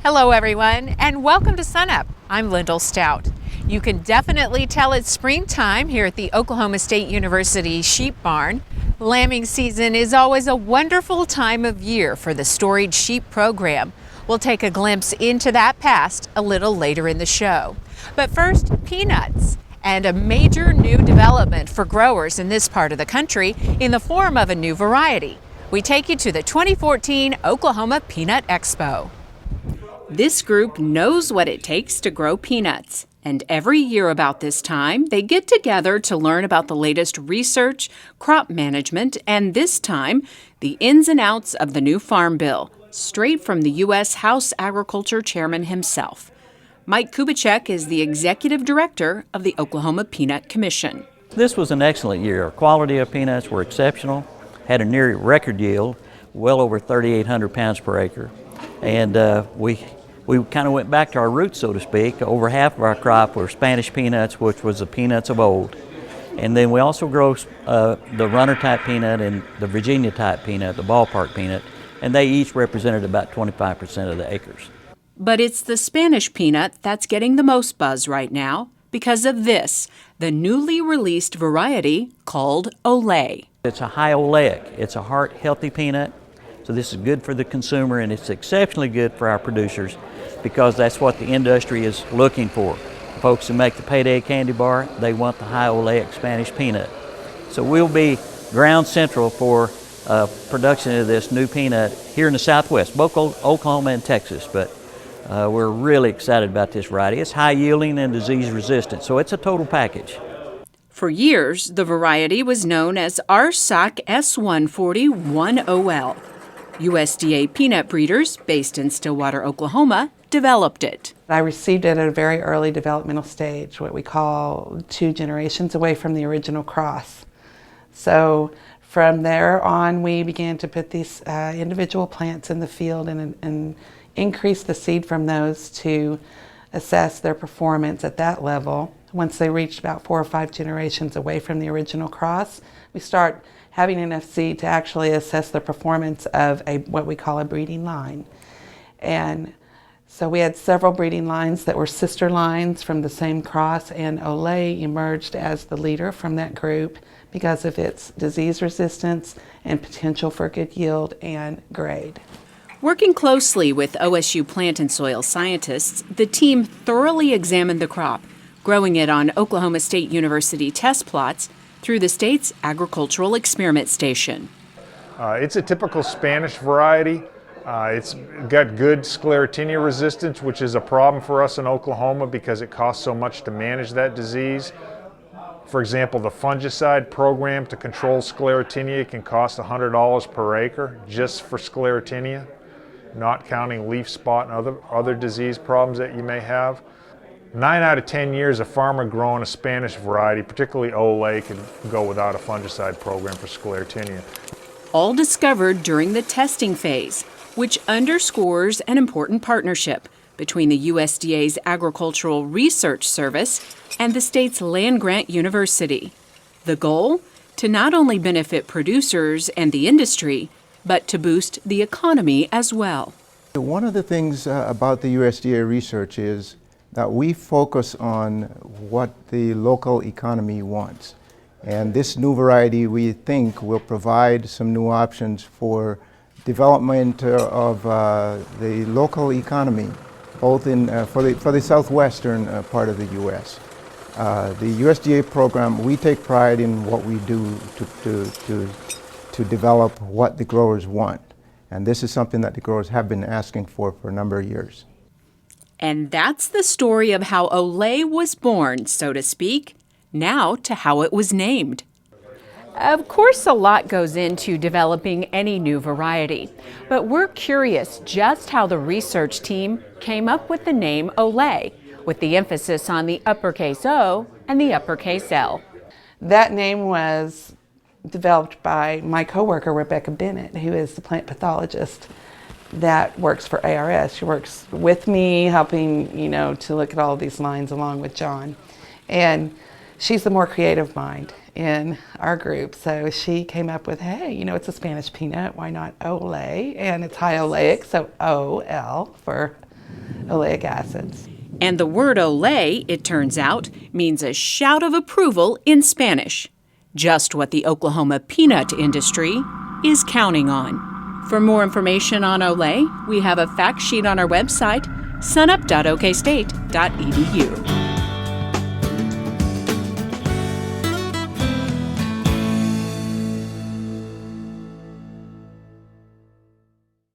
Hello everyone, and welcome to Sunup. I'm Lyndall Stout. You can definitely tell it's springtime here at the Oklahoma State University Sheep Barn. Lambing season is always a wonderful time of year for the storied sheep program. We'll take a glimpse into that past a little later in the show. But first, peanuts, and a major new development for growers in this part of the country in the form of a new variety. We take you to the 2014 Oklahoma Peanut Expo. This group knows what it takes to grow peanuts, and every year about this time, they get together to learn about the latest research, crop management, and this time, the ins and outs of the new Farm Bill, straight from the U.S. House Agriculture Chairman himself. Mike Kubicek is the executive director of the Oklahoma Peanut Commission. This was an excellent year. Our quality of peanuts were exceptional, had a near record yield, well over 3,800 pounds per acre, and we kind of went back to our roots, so to speak. Over half of our crop were Spanish peanuts, which was the peanuts of old. And then we also grow the runner type peanut and the Virginia type peanut, the ballpark peanut, and they each represented about 25% of the acres. But it's the Spanish peanut that's getting the most buzz right now because of this, the newly released variety called Olay. It's a high oleic. It's a heart-healthy peanut, so this is good for the consumer, and it's exceptionally good for our producers because that's what the industry is looking for. Folks who make the payday candy bar, they want the high oleic Spanish peanut. So we'll be ground central for production of this new peanut here in the Southwest, both Oklahoma and Texas, but we're really excited about this variety. It's high yielding and disease resistant, so it's a total package. For years, the variety was known as RSOC S140 1OL. USDA peanut breeders based in Stillwater, Oklahoma, developed it. I received it at a very early developmental stage, what we call 2 generations away from the original cross. So from there on, we began to put these individual plants in the field and increase the seed from those to assess their performance at that level. Once they reached about 4 or 5 generations away from the original cross, we start having enough seed to actually assess the performance of what we call a breeding line. And so we had several breeding lines that were sister lines from the same cross, and Olay emerged as the leader from that group because of its disease resistance and potential for good yield and grade. Working closely with OSU plant and soil scientists, the team thoroughly examined the crop, growing it on Oklahoma State University test plots through the state's Agricultural Experiment Station. It's a typical Spanish variety. It's got good sclerotinia resistance, which is a problem for us in Oklahoma because it costs so much to manage that disease. For example, the fungicide program to control sclerotinia can cost $100 per acre just for sclerotinia, not counting leaf spot and other disease problems that you may have. 9 out of 10 years, a farmer growing a Spanish variety, particularly Olay, can go without a fungicide program for sclerotinia. All discovered during the testing phase, which underscores an important partnership between the USDA's Agricultural Research Service and the state's land-grant university. The goal? To not only benefit producers and the industry, but to boost the economy as well. One of the things about the USDA research is that we focus on what the local economy wants. And this new variety, we think, will provide some new options for development of the local economy, both for the southwestern part of the U.S. The USDA program, we take pride in what we do to develop what the growers want. And this is something that the growers have been asking for a number of years. And that's the story of how Olay was born, so to speak. Now to how it was named. Of course, a lot goes into developing any new variety, but we're curious just how the research team came up with the name Olay, with the emphasis on the uppercase O and the uppercase L. That name was developed by my coworker, Rebecca Bennett, who is the plant pathologist that works for ARS. She works with me, helping, to look at all of these lines along with John. And she's the more creative mind in our group. So she came up with, hey, it's a Spanish peanut, why not Olay? And it's high oleic, so OL for oleic acids. And the word Olay, it turns out, means a shout of approval in Spanish. Just what the Oklahoma peanut industry is counting on. For more information on Olay, we have a fact sheet on our website, sunup.okstate.edu.